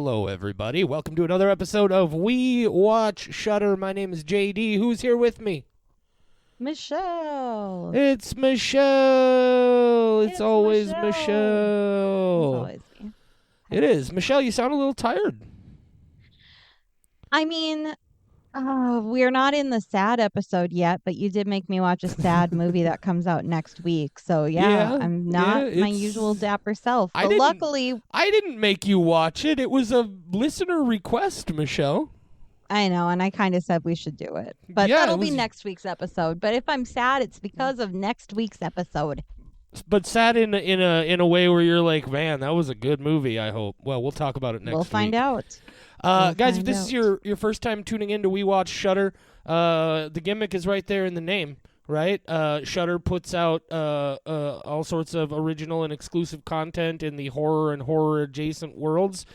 Hello, everybody. Welcome to another episode of We Watch Shudder. My name is JD. Who's here with me? Michelle. It's Michelle. It's always Michelle. Michelle. It's always me. It is. Michelle, you sound a little tired. I mean, we're not in the sad episode yet, but you did make me watch a sad movie that comes out next week. So, I'm not my usual dapper self. But luckily, I didn't make you watch it. It was a listener request, Michelle. I know, and I kind of said we should do it. But that'll be next week's episode. But if I'm sad, it's because of next week's episode. But sad in a way where you're like, man, that was a good movie, I hope. Well, we'll talk about it next week. We'll find out. Guys, if this is your first time tuning in to We Watch Shudder, the gimmick is right there in the name, right? Shudder puts out all sorts of original and exclusive content in the horror and horror-adjacent worlds.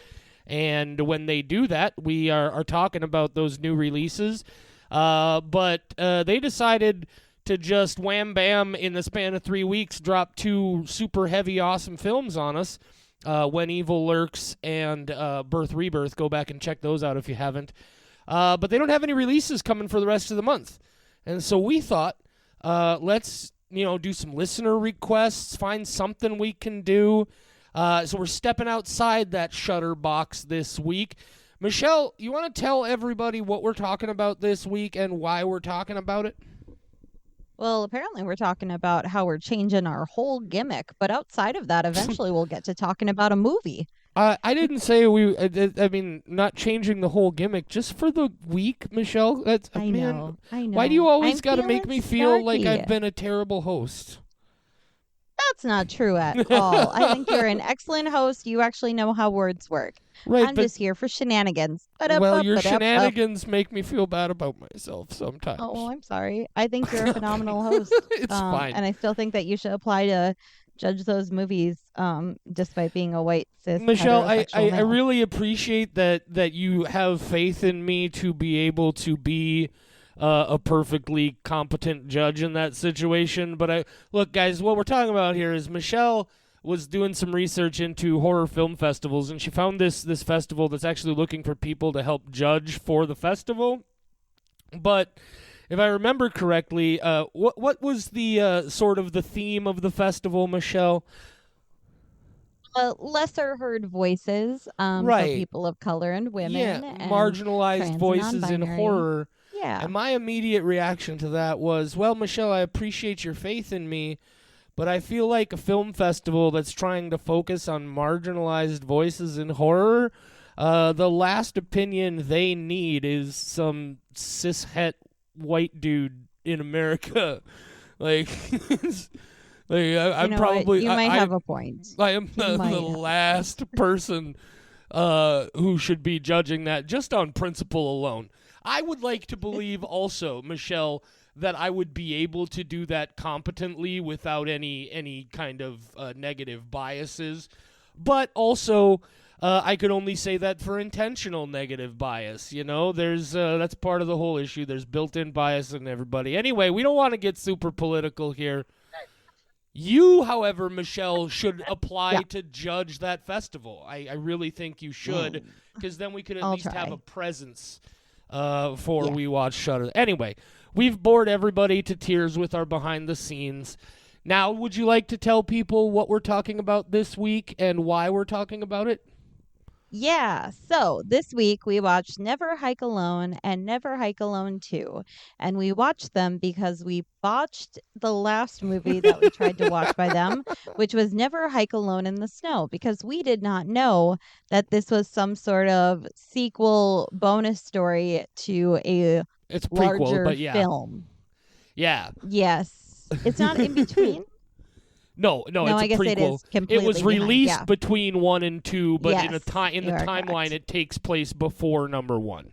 And when they do that, we are talking about those new releases. But they decided to just wham-bam in the span of 3 weeks drop two super heavy, awesome films on us. When Evil Lurks and Birth Rebirth. Go back and check those out if you haven't. But they don't have any releases coming for the rest of the month. And so we thought, let's do some listener requests, find something we can do. So we're stepping outside that Shudder box this week. Michelle, you want to tell everybody what we're talking about this week and why we're talking about it? Well, apparently we're talking about how we're changing our whole gimmick, but outside of that, eventually we'll get to talking about a movie. I didn't say I mean, not changing the whole gimmick, just for the week, Michelle. I know. Why do you always got to make me feel snarky. like I've been a terrible host? That's not true at all. I think you're an excellent host. You actually know how words work. Right, I'm just here for shenanigans. Well, your shenanigans make me feel bad about myself sometimes. Oh, I'm sorry. I think you're a phenomenal host. It's fine. And I still think that you should apply to judge those movies despite being a white cis Michelle, I male. really appreciate that you have faith in me to be able to be a perfectly competent judge in that situation. But look, guys, what we're talking about here is Michelle was doing some research into horror film festivals, and she found this festival that's actually looking for people to help judge for the festival. But if I remember correctly, what was the sort of the theme of the festival, Michelle? Lesser heard voices, right? So people of color and women, and marginalized voices in horror. Yeah. And my immediate reaction to that was, well, Michelle, I appreciate your faith in me, but I feel like a film festival that's trying to focus on marginalized voices in horror, the last opinion they need is some cishet white dude in America. I'm probably... You might have a point. I am the last person who should be judging that just on principle alone. I would like to believe also, Michelle, that I would be able to do that competently without any kind of negative biases. But also, I could only say that for intentional negative bias. There's that's part of the whole issue. There's built-in bias in everybody. Anyway, we don't want to get super political here. You, however, Michelle, should apply to judge that festival. I really think you should, because then we could at least have a presence for We Watch Shudder. Anyway, we've bored everybody to tears with our behind the scenes. Now, would you like to tell people what we're talking about this week and why we're talking about it? Yeah, so this week we watched Never Hike Alone and Never Hike Alone 2. And we watched them because we botched the last movie that we tried to watch by them, which was Never Hike Alone in the Snow, because we did not know that this was some sort of sequel bonus story to a larger film. Yeah. Yes. It's not in between. No, it's a I guess prequel. it is completely It was released behind, between 1 and 2, but in the timeline correct. it takes place before number 1.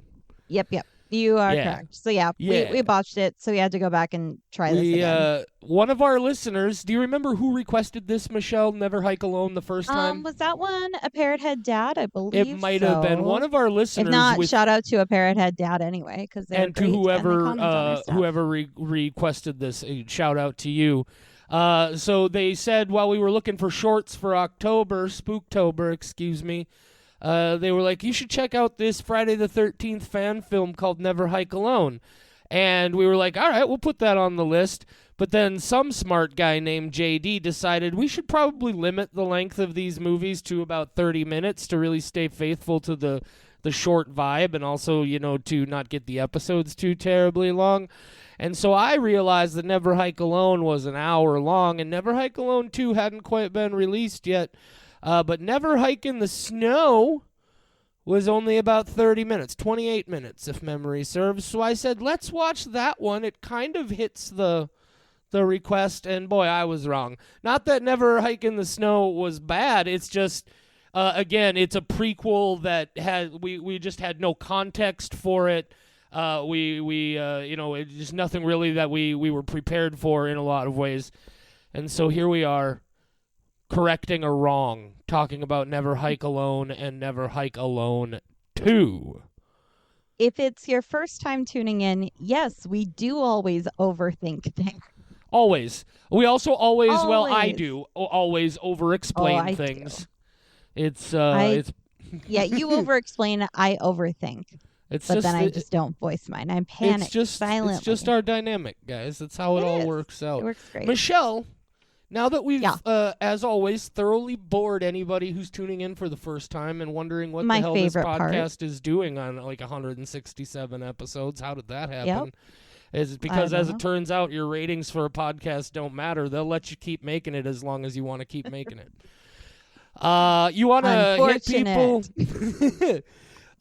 Yep. You are correct. So we botched it, so we had to go back and try this again. One of our listeners, do you remember who requested this, Michelle, Never Hike Alone the first time? Was that one a Parrot Head Dad? I believe it might have been one of our listeners. If not, shout out to a Parrot Head Dad anyway, because and to whoever requested this, shout out to you. So they said while we were looking for shorts for Spooktober, excuse me, they were like, you should check out this Friday the 13th fan film called Never Hike Alone. And we were like, all right, we'll put that on the list. But then some smart guy named JD decided we should probably limit the length of these movies to about 30 minutes to really stay faithful to the short vibe, and also, to not get the episodes too terribly long. And so I realized that Never Hike Alone was an hour long, and Never Hike Alone 2 hadn't quite been released yet. But Never Hike in the Snow was only about 30 minutes, 28 minutes if memory serves. So I said, let's watch that one. It kind of hits the request, and boy, I was wrong. Not that Never Hike in the Snow was bad, it's just, again, it's a prequel that we just had no context for it. It's just nothing really that we were prepared for in a lot of ways. And so here we are, correcting a wrong, talking about Never Hike Alone and Never Hike Alone 2. If it's your first time tuning in, yes, we do always overthink things. Always. We also always. Well, I Always. do always over-explain I things. do. It's Yeah, you over-explain, I overthink. it's But just then I just don't voice mine. I'm panicked silently. it's just our dynamic, guys. That's how it all is. works It out. works great. Michelle, now that we've, Yeah. as always, thoroughly bored anybody who's tuning in for the first time and wondering what My the hell this favorite part. podcast is doing on like 167 episodes, how did that happen? Yep. Is it because, I as don't it turns out, your ratings for a podcast don't matter. They'll let you keep making it as long as you want to keep making it. You want to hit people?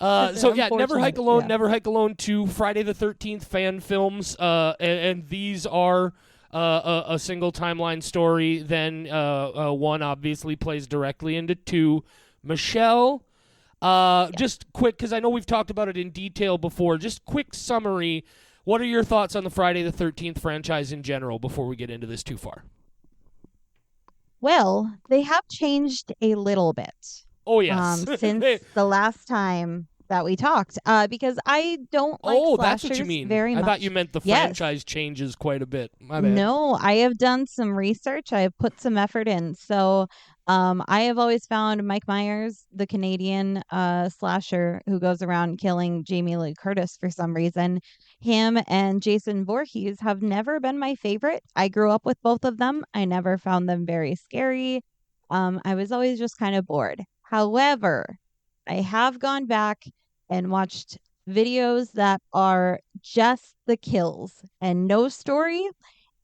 So yeah, Never Hike Unfortunate, Alone, yeah. Never Hike Alone 2, Friday the 13th fan films, and these are a single timeline story. Then one obviously plays directly into 2. Michelle, just quick, because I know we've talked about it in detail before. Just quick summary. What are your thoughts on the Friday the 13th franchise in general before we get into this too far? Well, they have changed a little bit. Oh, yes. Since the last time that we talked, because I don't like That's what you slashers mean. very I much. thought you meant the Yes. franchise changes quite a bit. My bad. No, I have done some research. I have put some effort in. So I have always found Mike Myers, the Canadian slasher who goes around killing Jamie Lee Curtis for some reason, him and Jason Voorhees have never been my favorite. I grew up with both of them. I never found them very scary. I was always just kind of bored. However, I have gone back and watched videos that are just the kills and no story,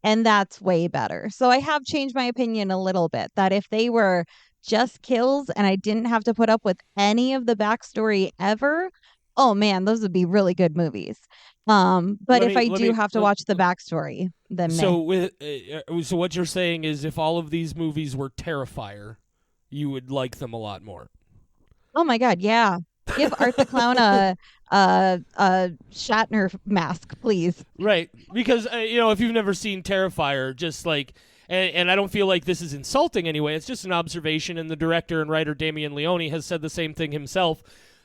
and that's way better. So I have changed my opinion a little bit, that if they were just kills and I didn't have to put up with any of the backstory ever, oh man, those would be really good movies. But if I do have to watch the backstory, then So so what you're saying is, if all of these movies were Terrifier, you would like them a lot more. oh my god, yeah. Give Art the Clown a Shatner mask, please. Right, because if you've never seen Terrifier, just like, and I don't feel like this is insulting anyway, it's just an observation, and the director and writer Damien Leone has said the same thing himself.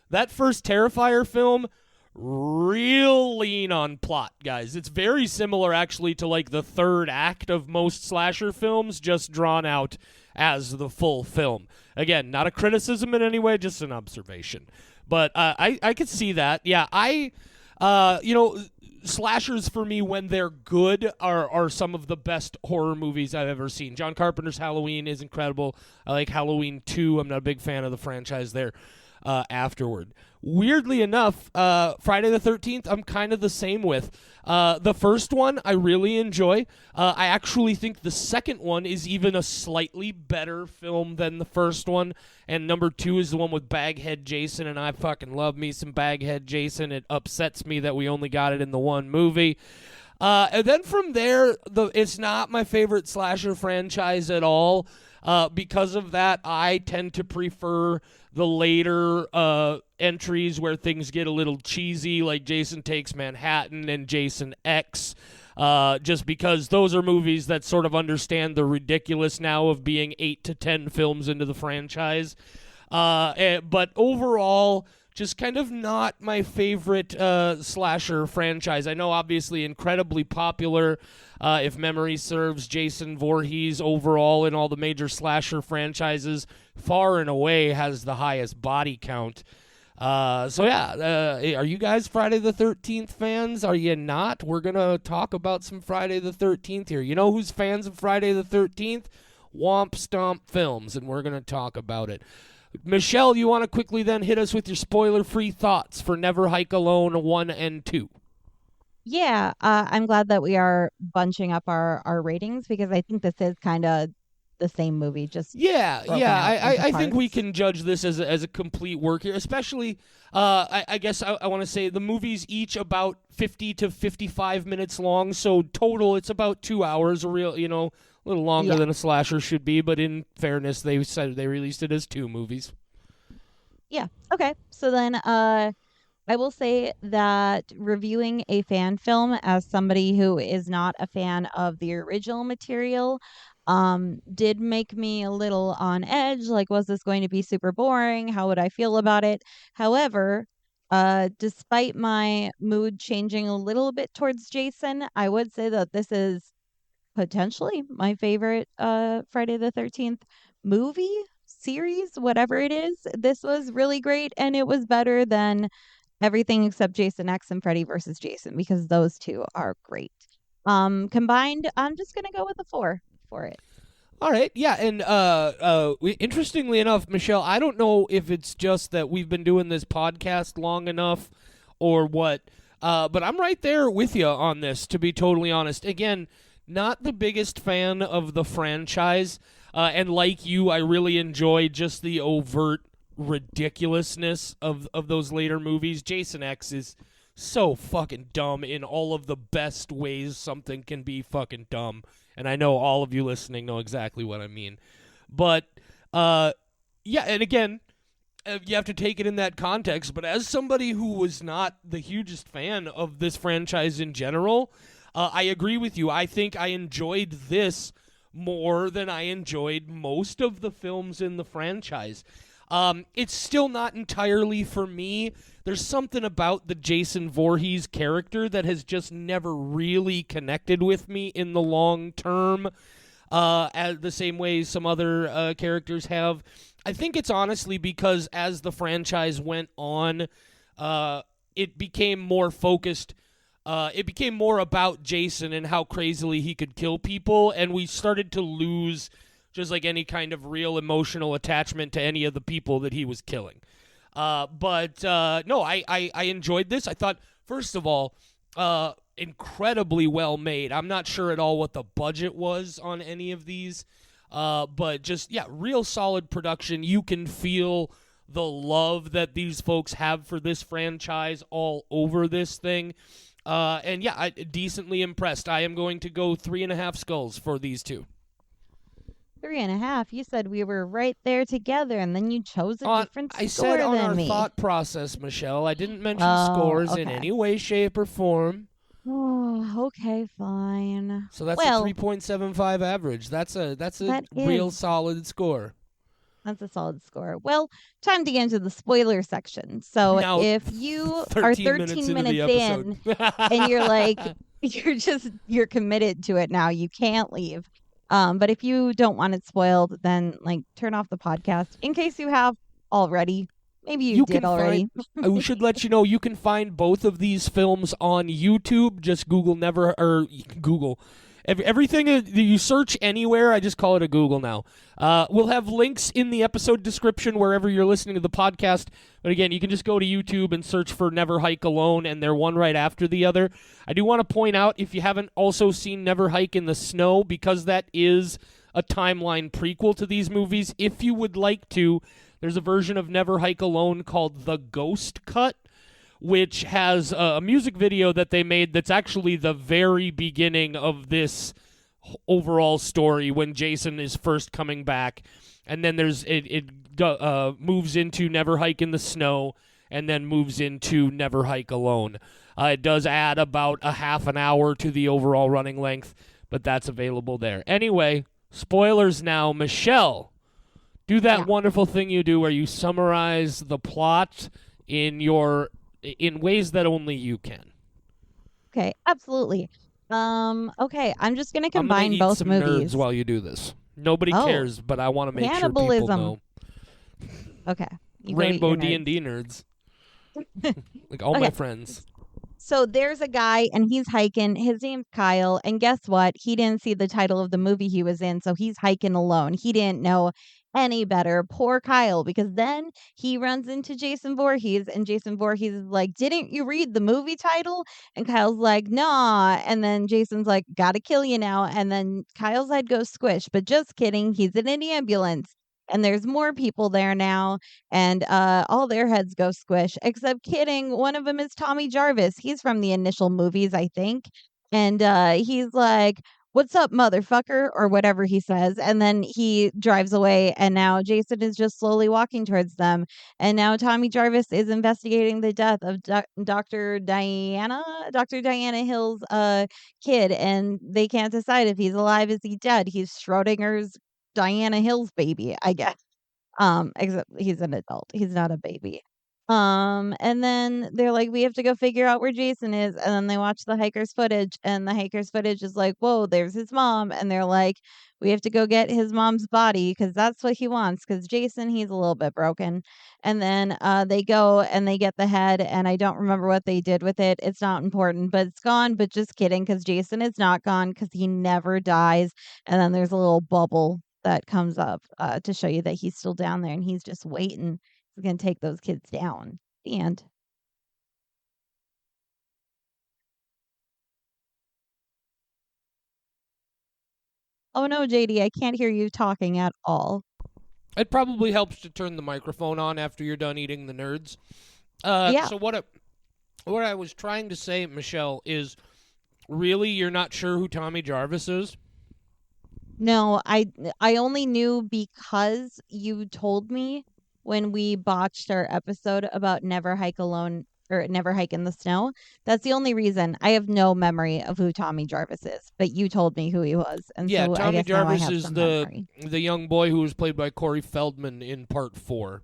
That first Terrifier film, real lean on plot, guys. It's very similar actually to like the third act of most slasher films, just drawn out as the full film. Again, not a criticism in any way, just an observation. But I could see that. Yeah, slashers for me, when they're good, are some of the best horror movies I've ever seen. John Carpenter's Halloween is incredible. I like Halloween 2. I'm not a big fan of the franchise there afterward. Weirdly enough, Friday the 13th, I'm kind of the same with. The first one, I really enjoy. I actually think the second one is even a slightly better film than the first one. And number 2 is the one with Baghead Jason, and I fucking love me some Baghead Jason. It upsets me that we only got it in the one movie. And then from there, it's not my favorite slasher franchise at all. Because of that, I tend to prefer the later entries where things get a little cheesy, like Jason Takes Manhattan and Jason X, just because those are movies that sort of understand the ridiculous now of being 8 to 10 films into the franchise. But overall, just kind of not my favorite slasher franchise. I know, obviously, incredibly popular. If memory serves, Jason Voorhees overall in all the major slasher franchises far and away has the highest body count. Are you guys Friday the 13th fans? Are you not? We're going to talk about some Friday the 13th here. You know who's fans of Friday the 13th? Womp Stomp Films, and we're going to talk about it. Michelle, you want to quickly then hit us with your spoiler-free thoughts for Never Hike Alone 1 and 2? Yeah, I'm glad that we are bunching up our ratings because I think this is kind of the same movie, just I think we can judge this as a complete work here, especially I guess I want to say the movie's each about 50 to 55 minutes long, so total it's about 2 hours, a little longer than a slasher should be, but in fairness, they said they released it as 2 movies. Yeah. Okay. So then I will say that reviewing a fan film as somebody who is not a fan of the original material did make me a little on edge. Like, was this going to be super boring? How would I feel about it? However, despite my mood changing a little bit towards Jason, I would say that this is potentially my favorite Friday the 13th movie series, whatever it is. This was really great, and it was better than everything except Jason X and Freddy versus Jason because those two are great. Combined, I'm just gonna go with a 4 for it. All right, yeah, and interestingly enough, Michelle, I don't know if it's just that we've been doing this podcast long enough or what, but I'm right there with you on this, to be totally honest. Again, not the biggest fan of the franchise, and like you, I really enjoy just the overt ridiculousness of those later movies. Jason X is so fucking dumb in all of the best ways something can be fucking dumb. And I know all of you listening know exactly what I mean. But, and again, you have to take it in that context. But as somebody who was not the hugest fan of this franchise in general, I agree with you. I think I enjoyed this more than I enjoyed most of the films in the franchise. It's still not entirely for me. There's something about the Jason Voorhees character that has just never really connected with me in the long term, as the same way some other characters have. I think it's honestly because as the franchise went on, it became more focused. It became more about Jason and how crazily he could kill people, and we started to lose just like any kind of real emotional attachment to any of the people that he was killing. But I enjoyed this. I thought, first of all, incredibly well made. I'm not sure at all what the budget was on any of these, but just, real solid production. You can feel the love that these folks have for this franchise all over this thing. I'm decently impressed. I am going to go 3.5 skulls for these two. 3.5. You said we were right there together, and then you chose a different score I said on than our me. Thought process, Michelle. I didn't mention scores in any way, shape, or form. Oh, okay, fine. So that's a 3.75 average. That's a real solid score. That's a solid score. Well, time to get into the spoiler section. So now, if you are 13 minutes in and you're like, you're committed to it now, you can't leave. But if you don't want it spoiled, then turn off the podcast in case you have already. Maybe you did already. We should let you know you can find both of these films on YouTube. Just Google. Everything that you search anywhere, I just call it a Google now. We'll have links in the episode description wherever you're listening to the podcast. But again, you can just go to YouTube and search for Never Hike Alone, and they're one right after the other. I do want to point out, if you haven't also seen Never Hike in the Snow, because that is a timeline prequel to these movies, if you would like to, there's a version of Never Hike Alone called The Ghost Cut, which has a music video that they made that's actually the very beginning of this overall story when Jason is first coming back. And then it moves into Never Hike in the Snow and then moves into Never Hike Alone. It does add about a half an hour to the overall running length, but that's available there. Anyway, spoilers now. Michelle, do that wonderful thing you do where you summarize the plot in ways that only you can. Okay, absolutely. Okay, I'm just gonna I'm gonna combine eat both some nerds movies. while you do this. Nobody Oh, cares, but I want to make sure people cannibalism. know. Okay, you go eat Rainbow your D&D nerds. nerds, like all my Okay, friends. so there's a guy and he's hiking. His name's Kyle. And guess what? He didn't see the title of the movie he was in. So he's hiking alone. He didn't know any better. Poor Kyle, because then he runs into Jason Voorhees. And Jason Voorhees is like, "Didn't you read the movie title?" And Kyle's like, "Nah." And then Jason's like, "Gotta kill you now." And then Kyle's head goes squish. But just kidding. He's in an ambulance. And there's more people there now and all their heads go squish. Except kidding, one of them is Tommy Jarvis. He's from the initial movies, I think, and he's like, "What's up, motherfucker?" or whatever he says, and then he drives away. And now Jason is just slowly walking towards them, and now Tommy Jarvis is investigating the death of Dr. Diana Hill's kid, and they can't decide if he's alive, is he dead. He's Schrodinger's Diana Hill's baby, I guess. Except he's an adult. He's not a baby. And then they're like, "We have to go figure out where Jason is." And then they watch the hiker's footage, and the hiker's footage is like, "Whoa, there's his mom." And they're like, "We have to go get his mom's body because that's what he wants." Because Jason, he's a little bit broken. And then they go and they get the head, and I don't remember what they did with it. It's not important, but it's gone. But just kidding, because Jason is not gone because he never dies. And then there's a little bubble that comes up to show you that he's still down there and he's just waiting. He's going to take those kids down. The end. Oh no, JD, I can't hear you talking at all. It probably helps to turn the microphone on after you're done eating the nerds. Yeah. So what I was trying to say, Michelle, is really you're not sure who Tommy Jarvis is? No, I only knew because you told me when we botched our episode about never hike alone or never hike in the snow. That's the only reason. I have no memory of who Tommy Jarvis is, but you told me who he was, and Yeah, so I Tommy guess now I Jarvis have is some the memory. young boy who was played by Corey Feldman in Part 4.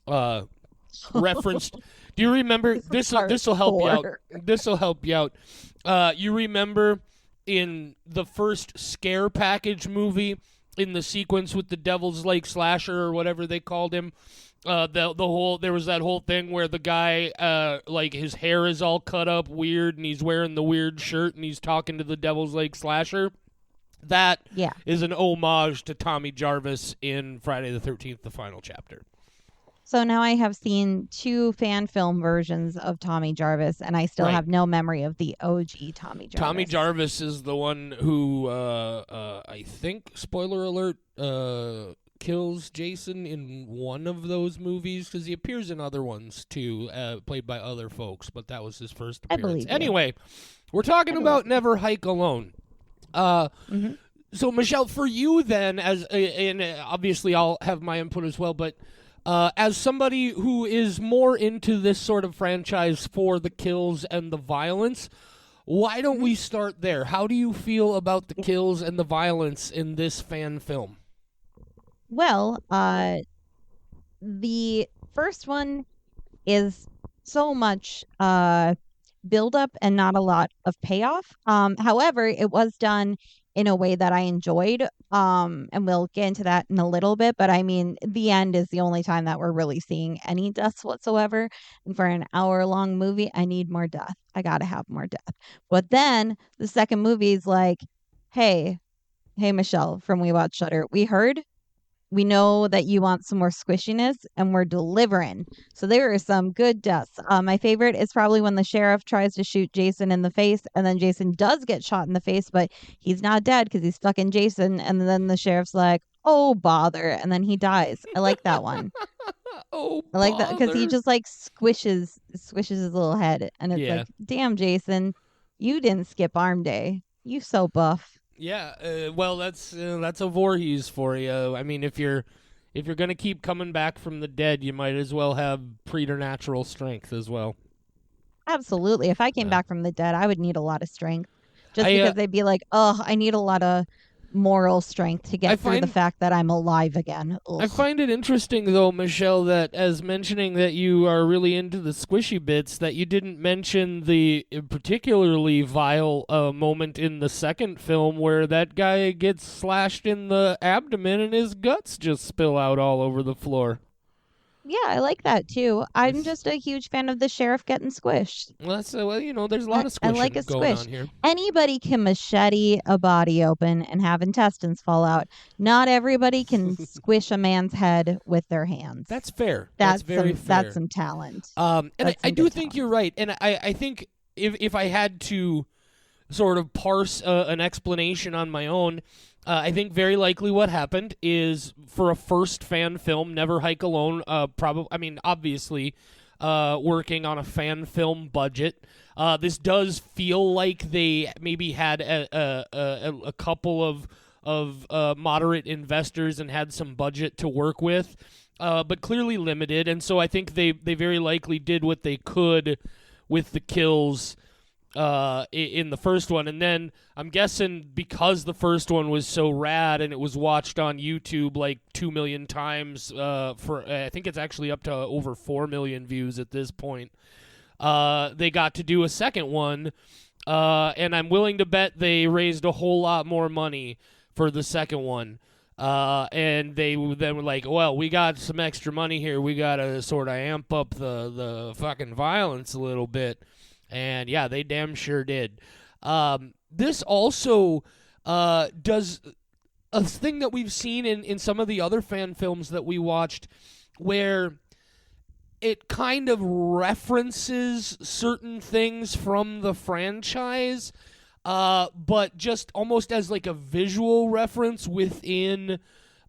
Uh, referenced. Do you remember this? This will help you out. This will help you out. You remember in the first Scare Package movie, in the sequence with the Devil's Lake slasher or whatever they called him. The whole there was that whole thing where the guy like his hair is all cut up weird and he's wearing the weird shirt and he's talking to the Devil's Lake slasher. That Yeah. is an homage to Tommy Jarvis in Friday the 13th, the final chapter. So now I have seen two fan film versions of Tommy Jarvis, and I still Right. have no memory of the OG Tommy Jarvis. Tommy Jarvis is the one who, I think, spoiler alert, kills Jason in one of those movies because he appears in other ones too, played by other folks, but that was his first I appearance. believe you. Anyway, we're talking about Never Hike Alone. Mhm. So, Michelle, for you then, and obviously I'll have my input as well, but as somebody who is more into this sort of franchise for the kills and the violence, why don't we start there? How do you feel about the kills and the violence in this fan film? Well, the first one is so much build up and not a lot of payoff. However, it was done in a way that I enjoyed. And we'll get into that in a little bit. But I mean, the end is the only time that we're really seeing any deaths whatsoever. And for an hour-long movie, I need more death. I gotta have more death. But then the second movie is like, hey, hey, Michelle from We Watch Shutter, we know that you want some more squishiness and we're delivering. So there are some good deaths. My favorite is probably when the sheriff tries to shoot Jason in the face and then Jason does get shot in the face, but he's not dead because he's stuck in Jason. And then the sheriff's like, "Oh, bother." And then he dies. I like that one. Oh, I like that because he bother. just like squishes his little head. And it's Yeah. like, damn, Jason, you didn't skip arm day. You so buff. Yeah, well, that's a Voorhees for you. I mean, if you're gonna keep coming back from the dead, you might as well have preternatural strength as well. Absolutely. If I came Uh, back from the dead, I would need a lot of strength just I because they'd be like, "Oh, I need a lot of moral strength to get through the fact that I'm alive again. Ugh. I find it interesting, though, Michelle, that as mentioning that you are really into the squishy bits, that you didn't mention the particularly vile moment in the second film where that guy gets slashed in the abdomen and his guts just spill out all over the floor. Yeah, I like that too. I'm just a huge fan of the sheriff getting squished. Well, that's there's a lot of I squishing like a going squish. on here. Anybody can machete a body open and have intestines fall out. Not everybody can squish a man's head with their hands. That's fair. That's very fair. That's some talent. And I do think you're right. And I think if I had to sort of parse an explanation on my own, I think very likely what happened is for a first fan film, Never Hike Alone, obviously working on a fan film budget. This does feel like they maybe had a couple of moderate investors and had some budget to work with, but clearly limited. And so I think they very likely did what they could with the kills in the first one. And then I'm guessing because the first one was so rad and it was watched on YouTube like 2 million times, I think it's actually up to over 4 million views at this point, they got to do a second one, and I'm willing to bet they raised a whole lot more money for the second one. And they then were like, well, we got some extra money here. We got to sort of amp up the fucking violence a little bit. And yeah, they damn sure did. This also does a thing that we've seen in some of the other fan films that we watched, where it kind of references certain things from the franchise, but just almost as like a visual reference within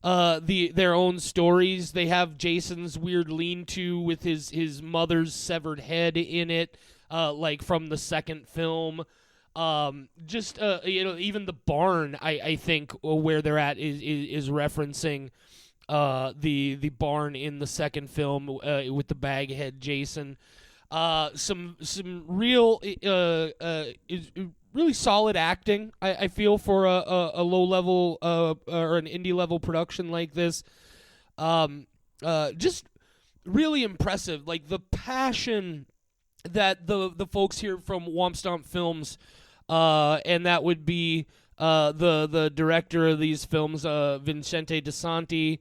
their own stories. They have Jason's weird lean-to with his mother's severed head in it. Like from the second film, even the barn, I think where they're at is referencing the barn in the second film with the baghead Jason. Some real really solid acting, I feel, for a low level or an indie level production like this. Just really impressive, like the passion that the folks here from Womp Stomp Films, and that would be the director of these films, Vincente DeSanti,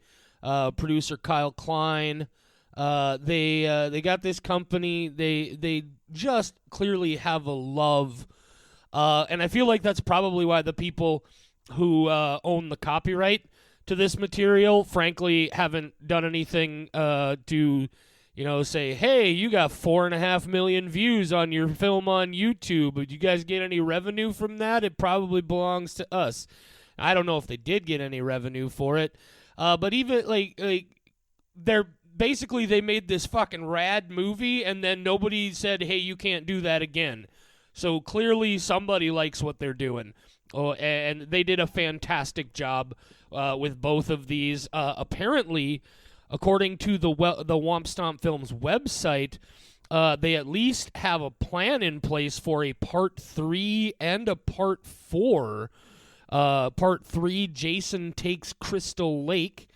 producer Kyle Klein. They got this company. They just clearly have a love, and I feel like that's probably why the people who own the copyright to this material, frankly, haven't done anything to say, hey, you got 4.5 million views on your film on YouTube. Did you guys get any revenue from that? It probably belongs to us. I don't know if they did get any revenue for it. But even like they made this fucking rad movie, and then nobody said, hey, you can't do that again. So clearly somebody likes what they're doing. Oh, and they did a fantastic job with both of these. Apparently, according to the Womp Stomp Films website, they at least have a plan in place for a Part 3 and a Part 4. Part 3, Jason Takes Crystal Lake,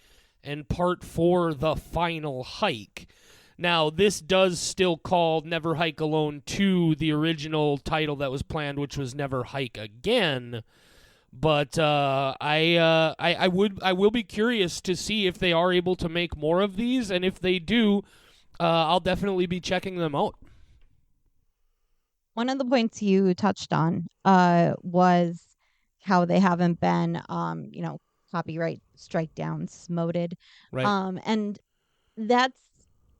and Part 4, The Final Hike. Now, this does still call Never Hike Alone 2 the original title that was planned, which was Never Hike Again. But I will be curious to see if they are able to make more of these, and if they do, I'll definitely be checking them out. One of the points you touched on was how they haven't been, copyright strike down, smoted, right? And that's.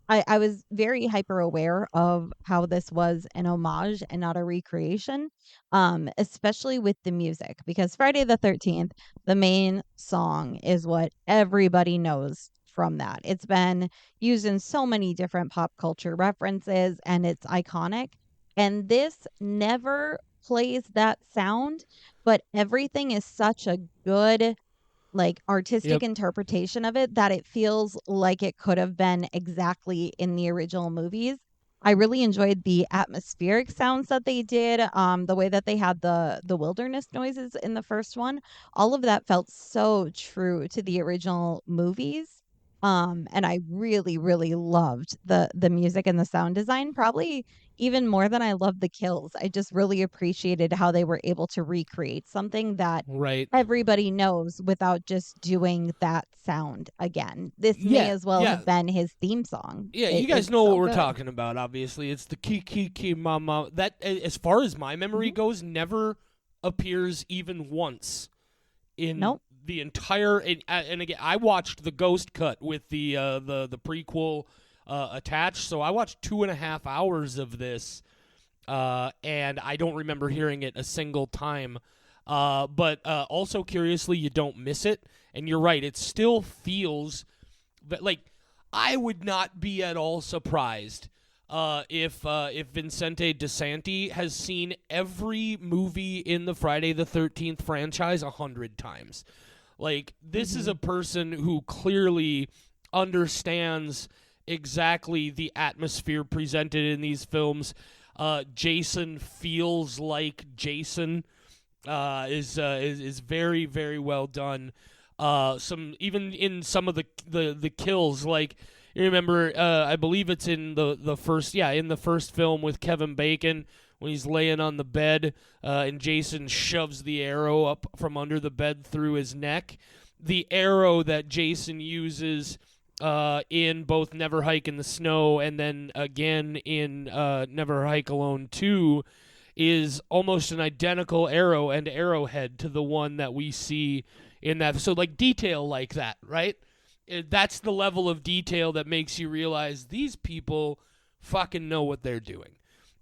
I was very hyper aware of how this was an homage and not a recreation, especially with the music, because Friday the 13th, the main song is what everybody knows from that. It's been used in so many different pop culture references, and it's iconic. And this never plays that sound, but everything is such a good artistic interpretation of it that it feels like it could have been exactly in the original movies. I really enjoyed the atmospheric sounds that they did, the way that they had the wilderness noises in the first one. All of that felt so true to the original movies. And I really, really loved the music and the sound design, probably even more than I loved the kills. I just really appreciated how they were able to recreate something that Right. everybody knows without just doing that sound again. This may Yeah. as well Yeah. have been his theme song. Yeah, you guys It's know what so we're good. talking about. Obviously, it's the key mama. That, as far as my memory Mhm. goes, never appears even once in Nope. the entire. And again, I watched the Ghost cut with the prequel attached, so I watched 2.5 hours of this, and I don't remember hearing it a single time. But also curiously, you don't miss it, and you're right. It still feels that like I would not be at all surprised if Vincente DeSanti has seen every movie in the Friday the 13th franchise 100 times. Like, this is a Mhm. person who clearly understands exactly the atmosphere presented in these films. Jason feels like Jason. Is very, very well done. Some even in some of the kills, like you remember, I believe it's in the first, in the first film with Kevin Bacon when he's laying on the bed, and Jason shoves the arrow up from under the bed through his neck. The arrow that Jason uses in both Never Hike in the Snow and then again in Never Hike Alone 2 is almost an identical arrow and arrowhead to the one that we see in that. So, like, detail like that, right? That's the level of detail that makes you realize these people fucking know what they're doing.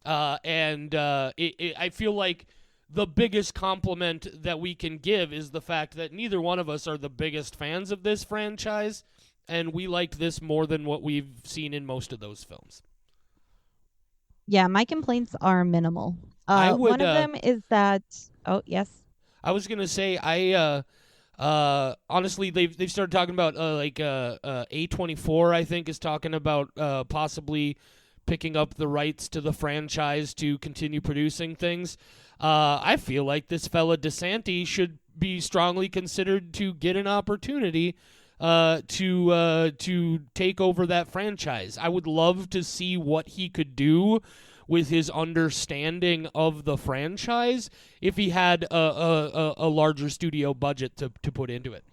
I feel like the biggest compliment that we can give is the fact that neither one of us are the biggest fans of this franchise, and we liked this more than what we've seen in most of those films. Yeah, my complaints are minimal. I One would of them is that oh, yes. I was gonna say honestly they've started talking about A24 I think is talking about possibly picking up the rights to the franchise to continue producing things. I feel like this fella DeSanti should be strongly considered to get an opportunity to take over that franchise. I would love to see what he could do with his understanding of the franchise if he had a larger studio budget to put into it.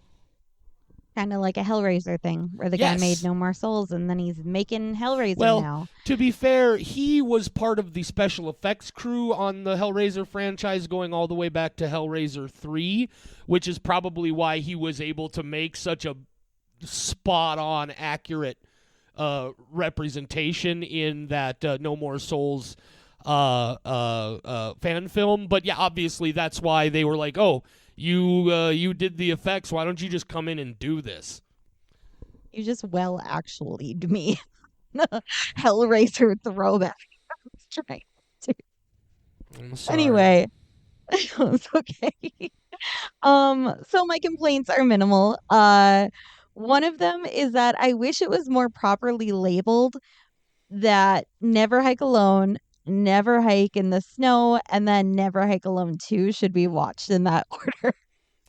Kind of like a Hellraiser thing where the guy made Yes. No More Souls and then he's making Hellraiser Well, now. to be fair, he was part of the special effects crew on the Hellraiser franchise going all the way back to Hellraiser 3, which is probably why he was able to make such a spot on, accurate representation in that No More Souls fan film. But yeah, obviously that's why they were like, "Oh, you did the effects. Why don't you just come in and do this?" You just actually'd me. Hellraiser throwback. I was trying to. I'm sorry. Anyway, it's okay. So my complaints are minimal. One of them is that I wish it was more properly labeled that Never Hike Alone, Never Hike in the Snow, and then Never Hike Alone 2 should be watched in that order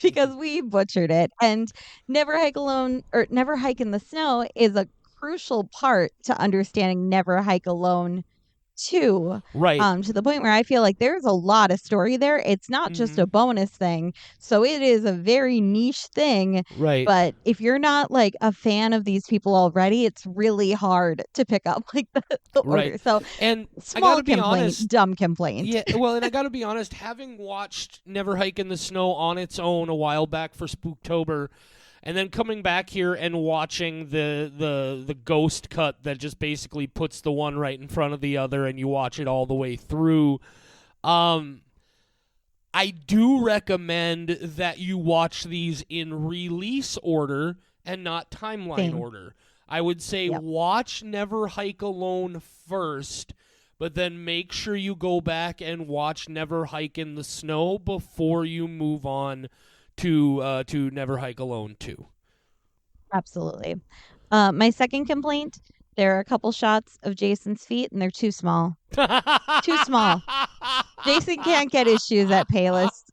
because we butchered it. And Never Hike Alone or Never Hike in the Snow is a crucial part to understanding Never Hike Alone too, Right. to the point where I feel like there's a lot of story there. It's not just Mm-hmm. a bonus thing. So it is a very niche thing. Right. But if you're not like a fan of these people already, it's really hard to pick up like the Right. order. So And I small gotta be complaint, honest. dumb complaint. Yeah, well, and I gotta be honest, having watched Never Hike in the Snow on its own a while back for Spooktober, and then coming back here and watching the ghost cut that just basically puts the one right in front of the other and you watch it all the way through, um, I do recommend that you watch these in release order and not timeline Same. order. I would say Yep. watch Never Hike Alone first, but then make sure you go back and watch Never Hike in the Snow before you move on to Never Hike Alone 2. Absolutely. My second complaint, there are a couple shots of Jason's feet, and they're too small. Too small. Jason can't get his shoes at Payless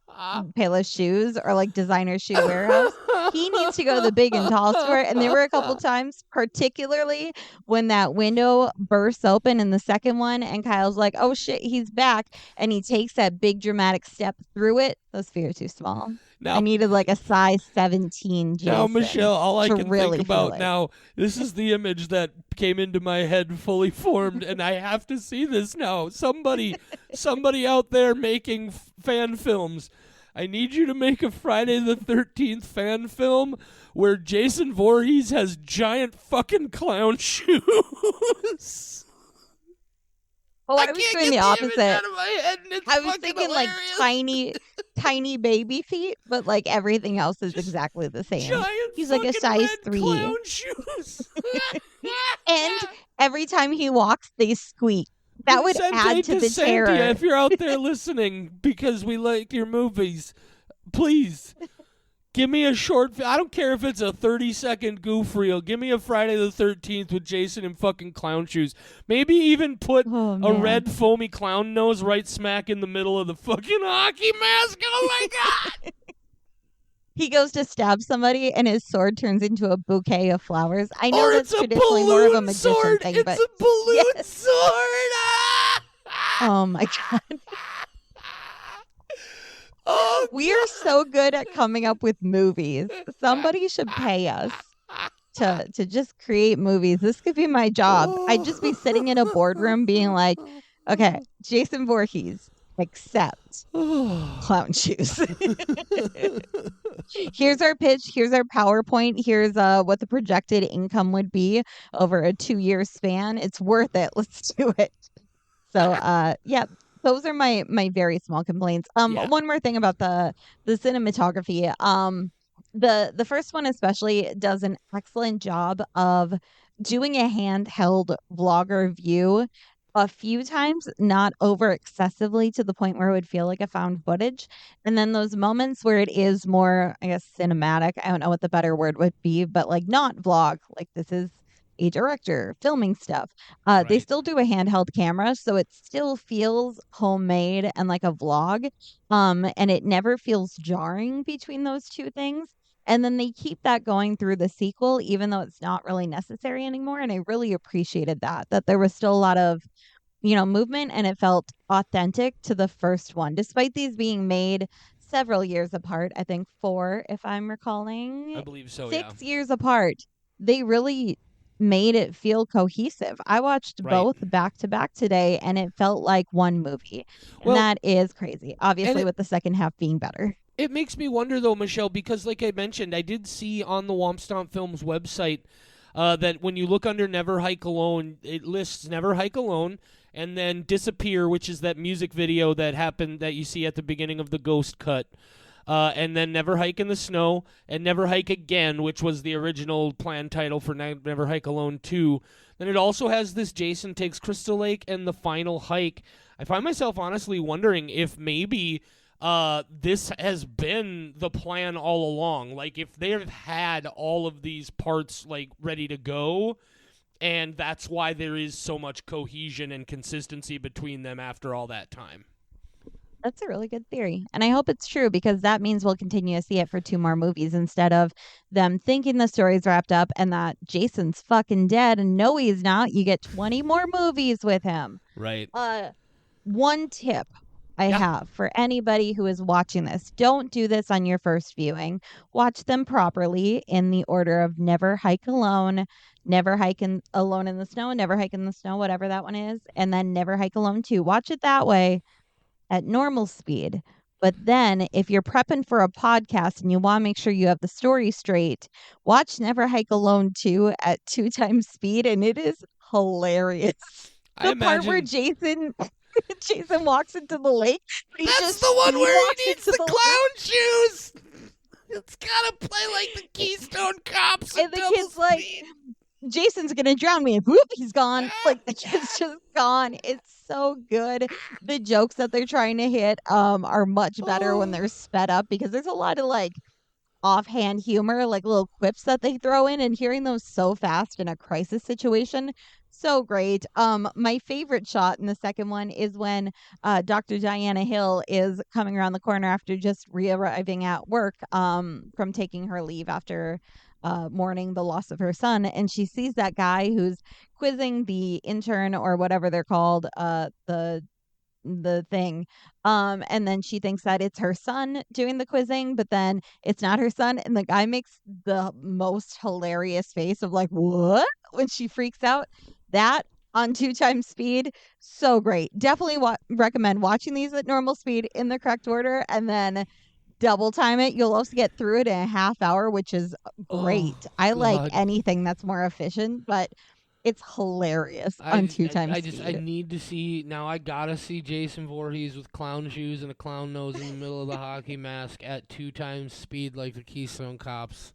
Shoes or like Designer Shoe Warehouse. He needs to go to the big and tall store. And there were a couple times, particularly when that window bursts open in the second one, and Kyle's like, "Oh shit, he's back!" And he takes that big dramatic step through it. Those feet are too small. I needed like a size 17 Jason. Now, Michelle, all I can really think about now, this is the image that came into my head fully formed, and I have to see this now. Somebody out there making fan films, I need you to make a Friday the 13th fan film where Jason Voorhees has giant fucking clown shoes. Oh, I was doing the opposite. I was thinking hilarious. Like tiny baby feet, but like everything else is exactly the same. He's like a size 3. Clown shoes. And every time he walks, they squeak. That would add to the terror. If you're out there listening, because we like your movies, please give me a short. I don't care if it's a 30-second goof reel. Give me a Friday the 13th with Jason in fucking clown shoes. Maybe even put a red foamy clown nose right smack in the middle of the fucking hockey mask. Oh my god! He goes to stab somebody, and his sword turns into a bouquet of flowers. I know that's it's traditionally more of a magician sword. thing, It's but a balloon sword. Oh my god. Oh, we are so good at coming up with movies. Somebody should pay us to just create movies. This could be my job. I'd just be sitting in a boardroom being like, okay, Jason Voorhees, accept clown shoes. Here's our pitch. Here's our PowerPoint. Here's what the projected income would be over a 2-year span. It's worth it. Let's do it. So, yeah. Those are my very small complaints. One more thing about the cinematography. The first one especially does an excellent job of doing a handheld vlogger view a few times, not over excessively to the point where it would feel like a found footage. And then those moments where it is more, I guess, cinematic. I don't know what the better word would be, but like not vlog. Like this is a director filming stuff. They still do a handheld camera, so it still feels homemade and like a vlog. And it never feels jarring between those two things. And then they keep that going through the sequel, even though it's not really necessary anymore. And I really appreciated that there was still a lot of, movement, and it felt authentic to the first one, despite these being made several years apart. I think 4, if I'm recalling. I believe so, 6 years apart. They really made it feel cohesive. I watched both back to back today, and it felt like one movie. And that is crazy. Obviously, with the second half being better. It makes me wonder, though, Michelle, because like I mentioned, I did see on the Womp Stomp Films website that when you look under Never Hike Alone, it lists Never Hike Alone, and then Disappear, which is that music video that happened that you see at the beginning of the Ghost Cut. And then Never Hike in the Snow, and Never Hike Again, which was the original planned title for Never Hike Alone 2. Then it also has this Jason Takes Crystal Lake and The Final Hike. I find myself honestly wondering if maybe this has been the plan all along. Like, if they've had all of these parts, like, ready to go, and that's why there is so much cohesion and consistency between them after all that time. That's a really good theory. And I hope it's true, because that means we'll continue to see it for 2 more movies instead of them thinking the story's wrapped up and that Jason's fucking dead. And no, he's not. You get 20 more movies with him. Right. One tip I have for anybody who is watching this. Don't do this on your first viewing. Watch them properly in the order of Never Hike Alone, Never Hike Alone in the Snow, Never Hike in the Snow, whatever that one is, and then Never Hike Alone 2. Watch it that way at normal speed. But then if you're prepping for a podcast and you want to make sure you have the story straight, watch Never Hike Alone 2 at 2 times speed, and it is hilarious. The part where Jason walks into the lake. That's the one where he needs the clown shoes. It's gotta play like the Keystone Cops. And the kid's like, Jason's gonna drown me. And whoop, he's gone. Like, the kid's just gone. It's so good. The jokes that they're trying to hit are much better when they're sped up, because there's a lot of like offhand humor, like little quips that they throw in, and hearing those so fast in a crisis situation, so great. My favorite shot in the second one is when Dr. Diana Hill is coming around the corner after just re-arriving at work from taking her leave after mourning the loss of her son, and she sees that guy who's quizzing the intern or whatever they're called, the thing. And then she thinks that it's her son doing the quizzing, but then it's not her son, and the guy makes the most hilarious face of like, what, when she freaks out. That on 2 times speed, so great. Definitely recommend watching these at normal speed in the correct order, and then double time it. You'll also get through it in a half hour, which is great. I like God. anything that's more efficient, but it's hilarious on 2 times speed. I need to see now. I gotta see Jason Voorhees with clown shoes and a clown nose in the middle of the hockey mask at 2 times speed, like the Keystone Cops.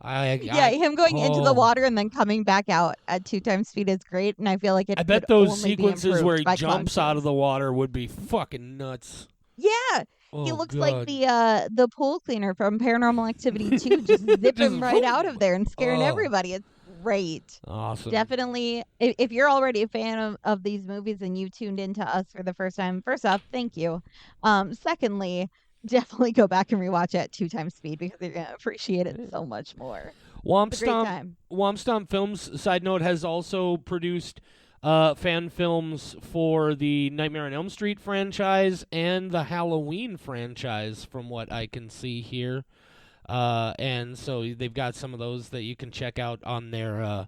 Him going into the water and then coming back out at 2 times speed is great, and I feel like it. I bet those sequences where he jumps out of the water would be fucking nuts. Yeah. Oh, he looks God. like the pool cleaner from Paranormal Activity 2, just zipping right out of there and scaring everybody. It's great. Awesome. Definitely, if you're already a fan of these movies and you tuned into us for the first time, first off, thank you. Secondly, definitely go back and rewatch it at 2 times speed because you're going to appreciate it so much more. Womp Stomp Films, side note, has also produced fan films for the Nightmare on Elm Street franchise and the Halloween franchise, from what I can see here. And so they've got some of those that you can check out on their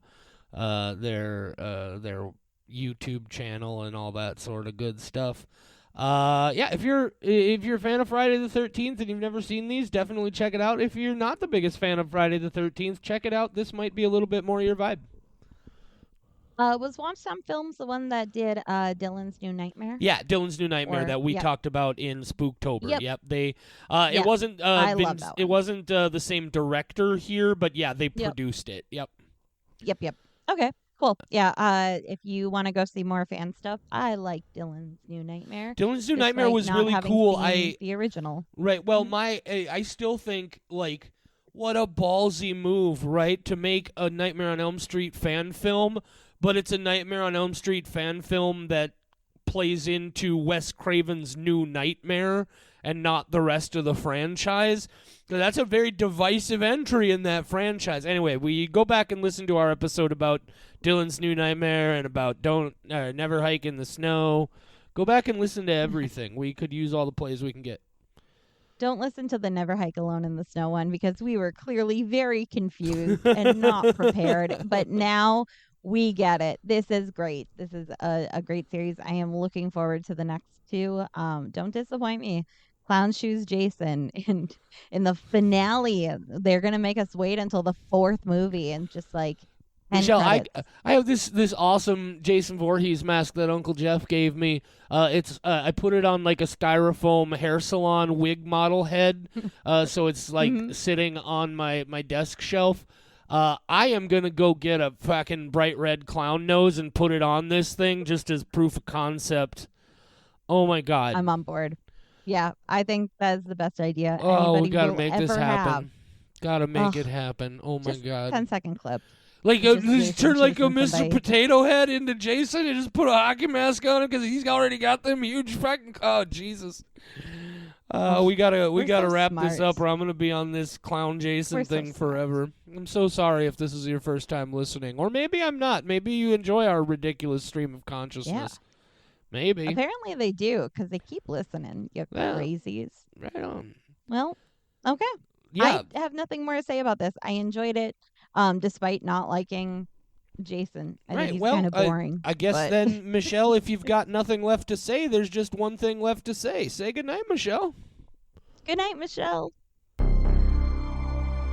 YouTube channel and all that sort of good stuff. If you're a fan of Friday the 13th and you've never seen these, definitely check it out. If you're not the biggest fan of Friday the 13th, check it out. This might be a little bit more your vibe. Was Womp Stomp Films the one that did Dylan's New Nightmare? Yeah, Dylan's New Nightmare that we talked about in Spooktober. Yep. They it wasn't I love that one. It wasn't the same director here, but yeah, they produced it. Yep. Okay, cool. Yeah, if you want to go see more fan stuff, I like Dylan's New Nightmare. Dylan's New Nightmare was really cool. The original. Right. Well, I still think, like, what a ballsy move, right? To make a Nightmare on Elm Street fan film, but it's a Nightmare on Elm Street fan film that plays into Wes Craven's New Nightmare and not the rest of the franchise. So that's a very divisive entry in that franchise. Anyway, we go back and listen to our episode about Dylan's New Nightmare and about Never Hike in the Snow. Go back and listen to everything. We could use all the plays we can get. Don't listen to the Never Hike Alone in the Snow one because we were clearly very confused and not prepared. But now we get it. This is great. This is a great series. I am looking forward to the next two. Don't disappoint me. Clown Shoes Jason. And in the finale, they're going to make us wait until the fourth movie and just like... Michelle, I have this awesome Jason Voorhees mask that Uncle Jeff gave me. I put it on like a styrofoam hair salon wig model head, so it's like sitting on my desk shelf. I am gonna go get a fucking bright red clown nose and put it on this thing just as proof of concept. Oh my God, I'm on board. Yeah, I think that's the best idea. Oh, we gotta make this happen. Gotta make it happen. Oh my God. 10-second clip. Like, just turn like a Mr. Potato Head into Jason and just put a hockey mask on him because he's already got them huge fucking... Oh, Jesus. We gotta wrap this up or I'm going to be on this clown Jason thing forever. I'm so sorry if this is your first time listening. Or maybe I'm not. Maybe you enjoy our ridiculous stream of consciousness. Yeah. Maybe. Apparently they do because they keep listening, you crazies. Right on. Well, okay. Yeah. I have nothing more to say about this. I enjoyed it. Despite not liking Jason. I think he's kind of boring. I guess then, Michelle, if you've got nothing left to say, there's just one thing left to say. Say goodnight, Michelle. Good night, Michelle.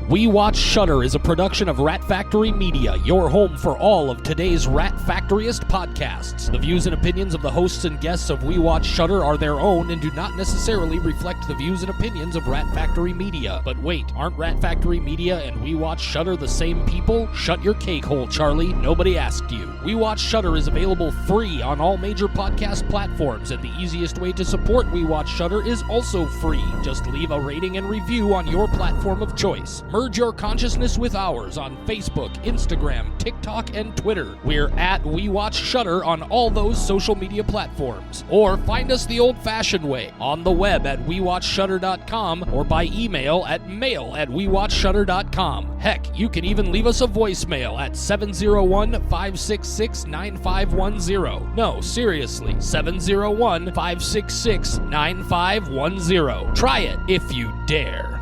We Watch Shudder is a production of Rat Factory Media, your home for all of today's Rat Factoryist podcasts. The views and opinions of the hosts and guests of We Watch Shudder are their own and do not necessarily reflect the views and opinions of Rat Factory Media. But wait, aren't Rat Factory Media and We Watch Shudder the same people? Shut your cake hole, Charlie. Nobody asked you. We Watch Shudder is available free on all major podcast platforms, and the easiest way to support We Watch Shudder is also free. Just leave a rating and review on your platform of choice. Merge your consciousness with ours on Facebook, Instagram, TikTok, and Twitter. We're at We Watch Shudder on all those social media platforms. Or find us the old-fashioned way, on the web at wewatchshudder.com or by email at mail@wewatchshudder.com. Heck, you can even leave us a voicemail at 701-566-9510. No, seriously, 701-566-9510. Try it if you dare.